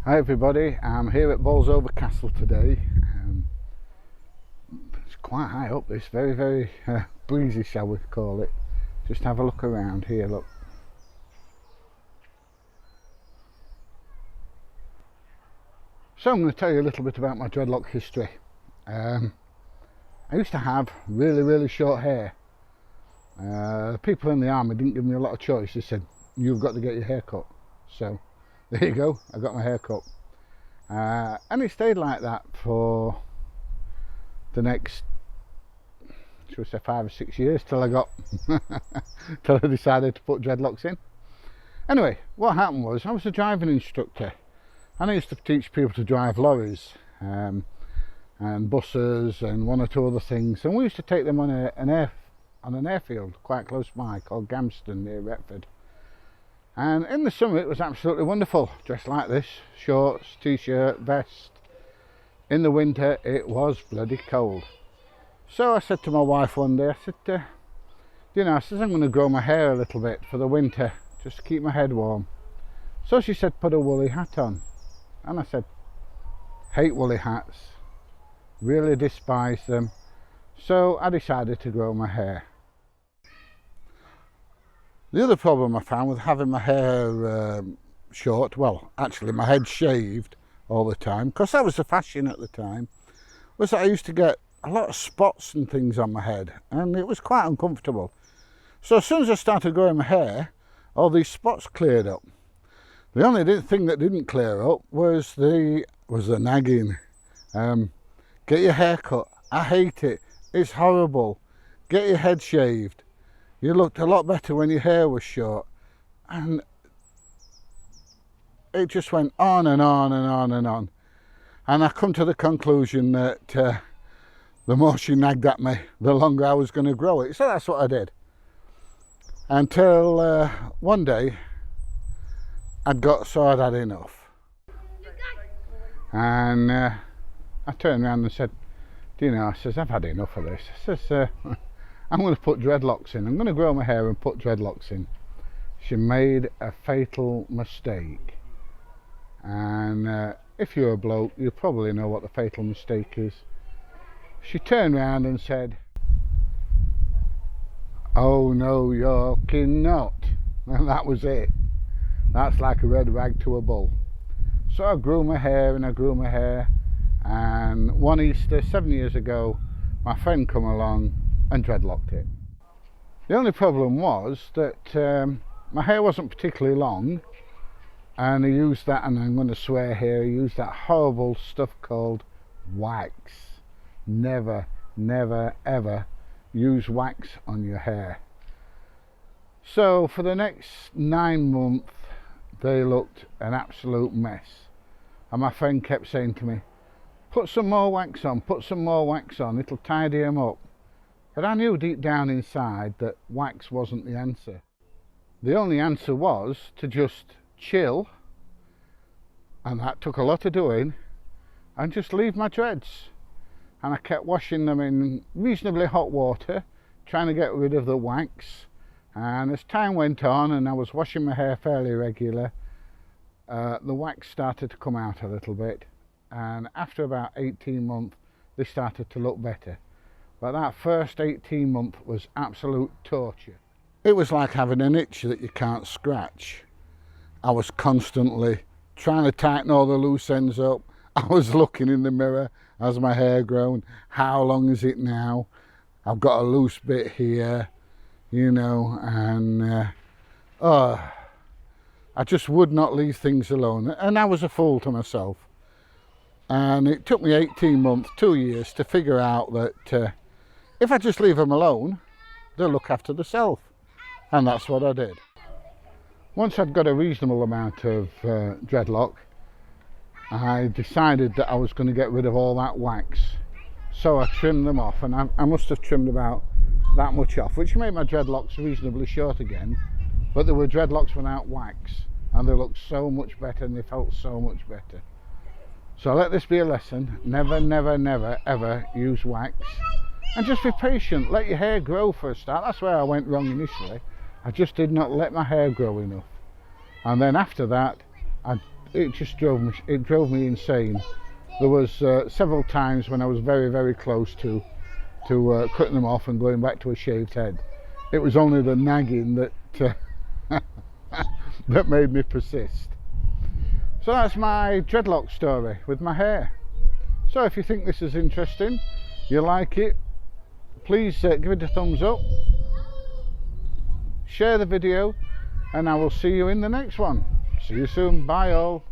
Hi everybody, I'm here at Bolsover Castle today. It's quite high up, this very breezy, shall we call it. Just have a look around here, look. So I'm going to tell you a little bit about my dreadlock history. I used to have really short hair. People in the army didn't give me a lot of choice. They said, you've got to get your hair cut. So there you go, I got my hair cut. And it stayed like that for the next, should we say, 5 or 6 years till I got, till I decided to put dreadlocks in. Anyway, what happened was I was a driving instructor and I used to teach people to drive lorries and buses and one or two other things, and we used to take them on an airfield quite close by called Gamston near Retford. And in the summer it was absolutely wonderful, dressed like this, shorts, t-shirt, vest. In the winter it was bloody cold. So I said to my wife one day, I said, I'm going to grow my hair a little bit for the winter, just to keep my head warm. So she said, put a woolly hat on. And I said, hate woolly hats, really despise them. So I decided to grow my hair. The other problem I found with having my hair short, well, actually my head shaved all the time, because that was the fashion at the time, was that I used to get a lot of spots and things on my head, and it was quite uncomfortable. So as soon as I started growing my hair, all these spots cleared up. The only thing that didn't clear up was the nagging. Get your hair cut. I hate it. It's horrible. Get your head shaved. You looked a lot better when your hair was short. And it just went on and on and on and on. And I come to the conclusion that the more she nagged at me, the longer I was going to grow it. So that's what I did. Until one day, I'd had enough. And I turned around and said, I says, I've had enough of this. I says, I'm going to put dreadlocks in. I'm going to grow my hair and put dreadlocks in. She made a fatal mistake. And if you're a bloke, you probably know what the fatal mistake is. She turned around and said, oh no, you're not. And that was it. That's like a red rag to a bull. So I grew my hair and I grew my hair, and one Easter 7 years ago my friend come along and dreadlocked it. The only problem was that my hair wasn't particularly long, and I used that, and I'm going to swear here, I used that horrible stuff called wax. Never ever use wax on your hair. So for the next 9 months they looked an absolute mess, and my friend kept saying to me, put some more wax on, put some more wax on, it'll tidy them up. But I knew deep down inside that wax wasn't the answer. The only answer was to just chill, and that took a lot of doing, and just leave my dreads. And I kept washing them in reasonably hot water, trying to get rid of the wax. And as time went on and I was washing my hair fairly regular, the wax started to come out a little bit, and after about 18 months they started to look better. But that first 18 months was absolute torture. It was like having an itch that you can't scratch. I was constantly trying to tighten all the loose ends up. I was looking in the mirror, has my hair grown? How long is it now? I've got a loose bit here, and I just would not leave things alone, and I was a fool to myself. And it took me 18 months, 2 years to figure out that if I just leave them alone, they'll look after themselves. And that's what I did. Once I'd got a reasonable amount of dreadlock, I decided that I was going to get rid of all that wax. So I trimmed them off, and I must have trimmed about that much off, which made my dreadlocks reasonably short again. But there were dreadlocks without wax, and they looked so much better and they felt so much better. So let this be a lesson. Never ever use wax, and just be patient. Let your hair grow for a start. That's where I went wrong initially. I just did not let my hair grow enough, and then after that it just drove me insane. There was several times when I was very, very close to cutting them off and going back to a shaved head. It was only the nagging that that made me persist. So that's my dreadlock story with my hair. So if you think this is interesting, you like it, please give it a thumbs up, share the video, and I will see you in the next one. See you soon. Bye all.